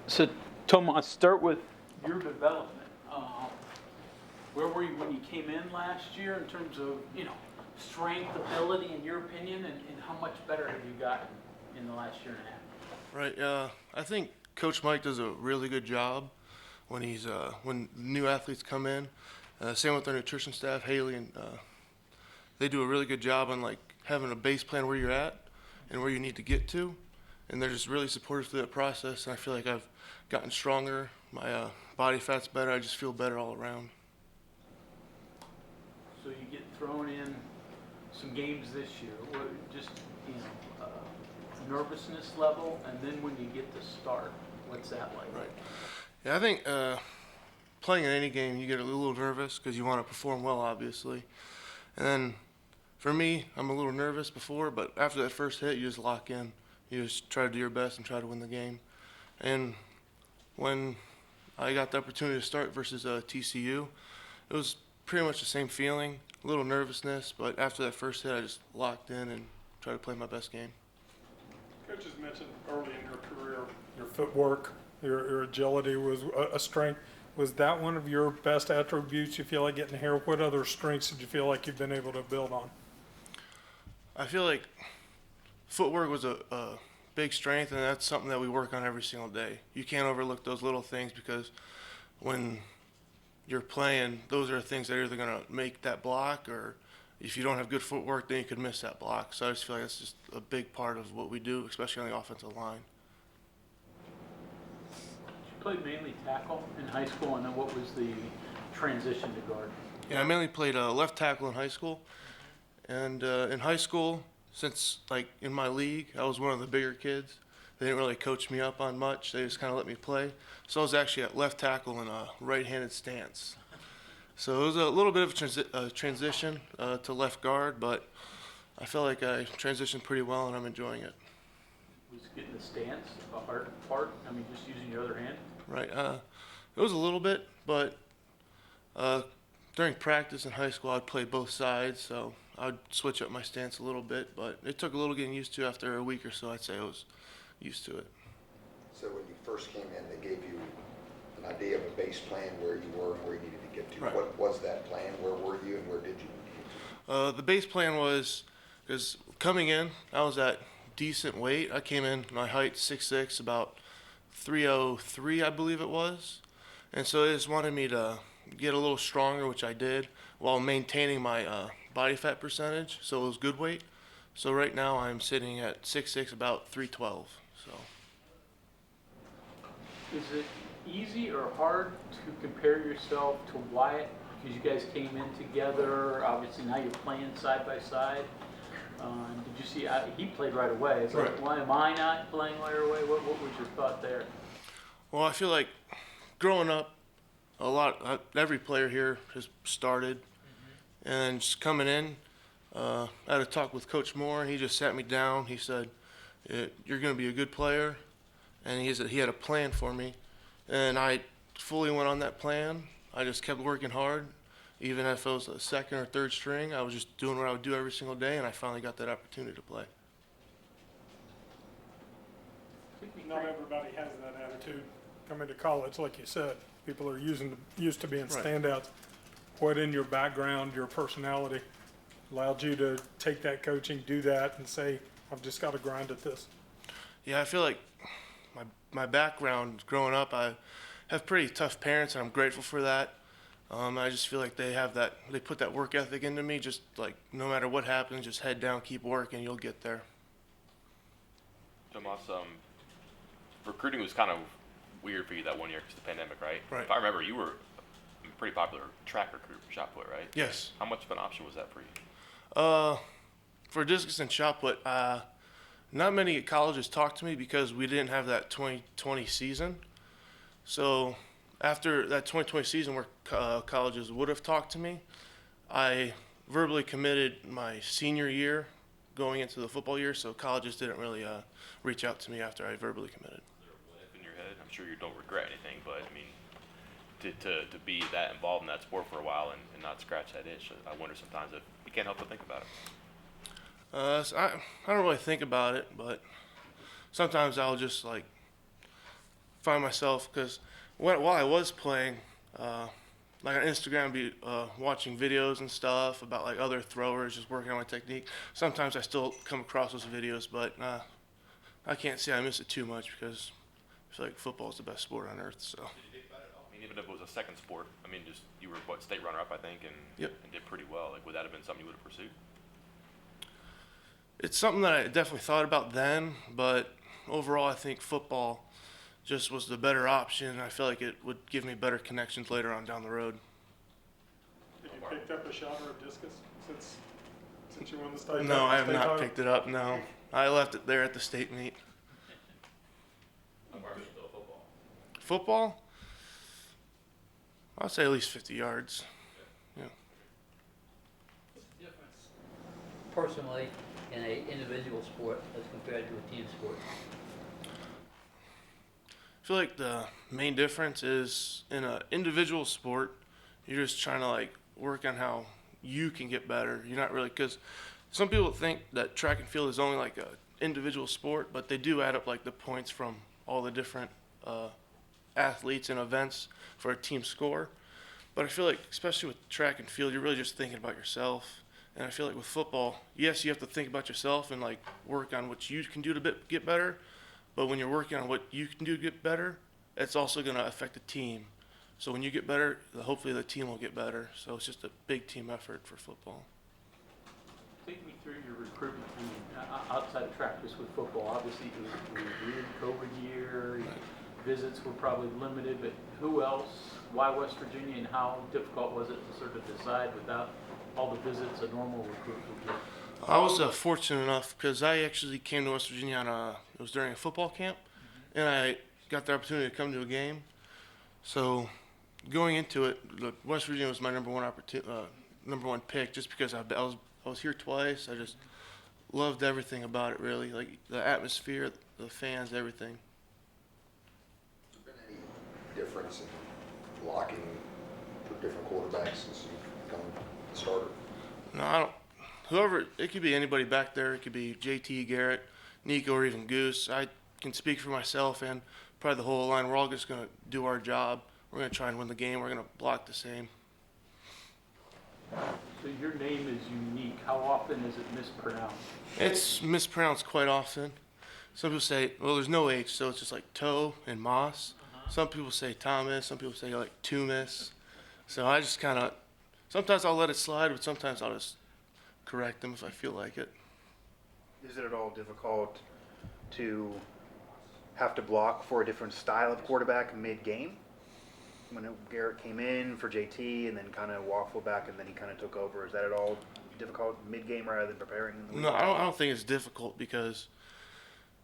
So, Tomas, start with your development. Where were you when you came in last year in terms of, strength, ability, in your opinion, and how much better have you gotten in the last year and a half? Right. I think Coach Mike does a really good job when new athletes come in. Same with our nutrition staff, Haley, and they do a really good job on like having a base plan where you're at and where you need to get to, and they're just really supportive through that process. And I feel like I've gotten stronger. My body fat's better. I just feel better all around. So you get thrown in some games this year. Just nervousness level, and then when you get to start, what's that like? Right. Yeah, I think playing in any game, you get a little nervous because you want to perform well, obviously. And then for me, I'm a little nervous before, but after that first hit, you just lock in. You just try to do your best and try to win the game. And when I got the opportunity to start versus TCU, it was pretty much the same feeling, a little nervousness, but after that first hit, I just locked in and tried to play my best game. Coach has mentioned early in your career, your footwork, your agility was a strength. Was that one of your best attributes you feel like getting here? What other strengths did you feel like you've been able to build on? I feel like footwork was a big strength, and that's something that we work on every single day. You can't overlook those little things because when you're playing, those are things that are either going to make that block, or if you don't have good footwork, then you could miss that block. So I just feel like that's just a big part of what we do, especially on the offensive line. You played mainly tackle in high school, and then what was the transition to guard? Yeah, I mainly played left tackle in high school. And in high school, since like in my league, I was one of the bigger kids. They didn't really coach me up on much. They just kind of let me play. So I was actually at left tackle in a right-handed stance. So it was a little bit of a transition to left guard, but I feel like I transitioned pretty well, and I'm enjoying it. Was getting the stance a hard part? I mean, just using your other hand? Right. It was a little bit, but during practice in high school, I'd play both sides, so I'd switch up my stance a little bit. But it took a little getting used to. After a week or so, I'd say I was used to it. So when you first came in, they gave you an idea of a base plan where you were and where you needed to get to. Right. What was that plan? Where were you and where did you get to? The base plan was, because coming in, I was at decent weight. I came in, my height 6'6", about 303, I believe it was. And so they just wanted me to get a little stronger, which I did, while maintaining my body fat percentage. So it was good weight. So right now I'm sitting at 6'6", about 312. So. Is it easy or hard to compare yourself to Wyatt? Because you guys came in together, obviously now you're playing side by side. Did you see, he played right away. It's like, Right. why am I not playing right away? What was your thought there? Well, I feel like growing up, every player here has started, and just coming in, I had a talk with Coach Moore, and he just sat me down. He said, "You're going to be a good player," and he said he had a plan for me, and I fully went on that plan. I just kept working hard, even if it was a second or third string. I was just doing what I would do every single day, and I finally got that opportunity to play. Not everybody has that attitude coming to college, like you said. People are used to being Right. standouts. What in your background, your personality, allowed you to take that coaching, do that, and say, I've just got to grind at this? Yeah, I feel like my background growing up, I have pretty tough parents, and I'm grateful for that. I just feel like they put that work ethic into me, just like no matter what happens, just head down, keep working, you'll get there. Tomas, recruiting was kind of weird for you that 1 year because of the pandemic, right? Right. If I remember, you were a pretty popular track recruit for shot put, right? Yes. How much of an option was that for you? For discus and shot put, not many colleges talked to me because we didn't have that 2020 season. So after that 2020 season where colleges would have talked to me, I verbally committed my senior year going into the football year, so colleges didn't really reach out to me after I verbally committed. Is there a what if in your head? I'm sure you don't regret anything, but I mean, to be that involved in that sport for a while and not scratch that itch, I wonder sometimes if you can't help but think about it. So I don't really think about it, but sometimes I'll just like find myself, because while I was playing, like on Instagram, I'd be watching videos and stuff about like other throwers, just working on my technique. Sometimes I still come across those videos, but I can't say I miss it too much because I feel like football is the best sport on earth. So. Did you think about it at all? I mean, even if it was a second sport, I mean, just you were state runner-up, I think, and Yep. and did pretty well. Like, would that have been something you would have pursued? It's something that I definitely thought about then, but overall, I think football just was the better option. I feel like it would give me better connections later on down the road. Have you picked up a shot or a discus since you won the state? No, I have state not title? picked it up. No, I left it there at the state meet. How far is it still football? Football, I'd say at least 50 yards. Yeah. What's the difference personally in a individual sport as compared to a team sport? I feel like the main difference is in an individual sport, you're just trying to like work on how you can get better. You're not really, because some people think that track and field is only like a individual sport, but they do add up like the points from all the different athletes and events for a team score. But I feel like, especially with track and field, you're really just thinking about yourself. And I feel like with football, yes, you have to think about yourself and like work on what you can do to get better. But when you're working on what you can do to get better, it's also going to affect the team. So when you get better, hopefully the team will get better. So it's just a big team effort for football. Take me through your recruitment, I mean, outside of track, just with football. Obviously, it was a weird COVID year. Right. Visits were probably limited, but who else? Why West Virginia, and how difficult was it to sort of decide without all the visits a normal recruit would get? I was fortunate enough because I actually came to West Virginia it was during a football camp, and I got the opportunity to come to a game. So going into it, West Virginia was my number one pick, just because I was here twice. I just loved everything about it, really, like the atmosphere, the fans, everything. Has there been any difference in blocking for different quarterbacks since you've become the starter? No, I don't. Whoever, it could be anybody back there. It could be JT, Garrett, Nico, or even Goose. I can speak for myself and probably the whole line. We're all just going to do our job. We're going to try and win the game. We're going to block the same. So your name is unique. How often is it mispronounced? It's mispronounced quite often. Some people say, well, there's no H, so it's just like Toe and Moss. Some people say Thomas. Some people say like Tumis. So I just kind of, sometimes I'll let it slide, but sometimes I'll just correct them if I feel like it. Is it at all difficult to have to block for a different style of quarterback mid-game? When Garrett came in for JT and then kind of waffled back and then he kind of took over, is that at all difficult mid-game rather than preparing in the week? No, I don't think it's difficult because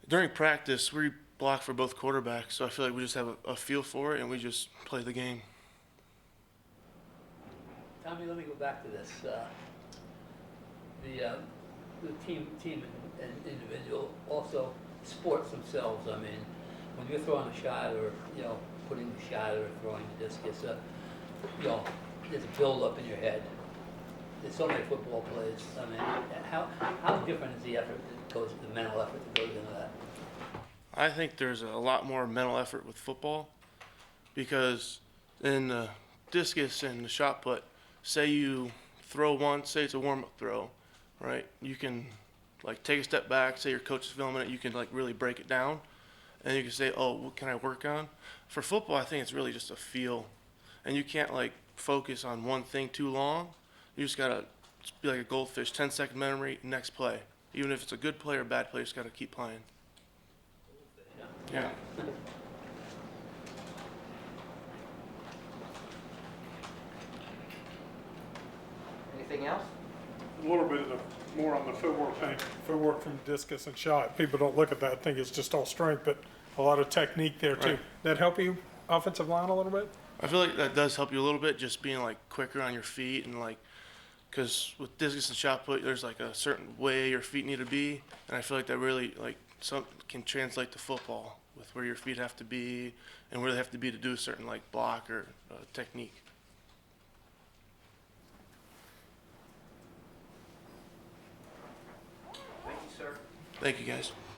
during practice we block for both quarterbacks, so I feel like we just have a feel for it and we just play the game. Tommy, let me go back to this. The team and individual, also sports themselves. I mean, when you're throwing a shot or, putting the shot or throwing the discus, there's a build-up in your head. There's so many football plays. I mean, how different is the effort that goes, the mental effort that goes into that? I think there's a lot more mental effort with football because in the discus and the shot put, say you throw once, say it's a warm-up throw, right? You can like take a step back, say your coach is filming it, you can like really break it down and you can say, oh, what can I work on? For football, I think it's really just a feel, and you can't like focus on one thing too long. You just gotta be like a goldfish, 10-second memory, next play. Even if it's a good play or a bad play, you just gotta keep playing. Yeah. Anything else? A little bit of more on the footwork thing, footwork from discus and shot. People don't look at that, think it's just all strength, but a lot of technique there too. Right. That help you offensive line a little bit? I feel like that does help you a little bit, just being like quicker on your feet and like, because with discus and shot put, there's like a certain way your feet need to be, and I feel like that really like can translate to football with where your feet have to be and where they have to be to do a certain like block or technique. Thank you, sir. Thank you, guys.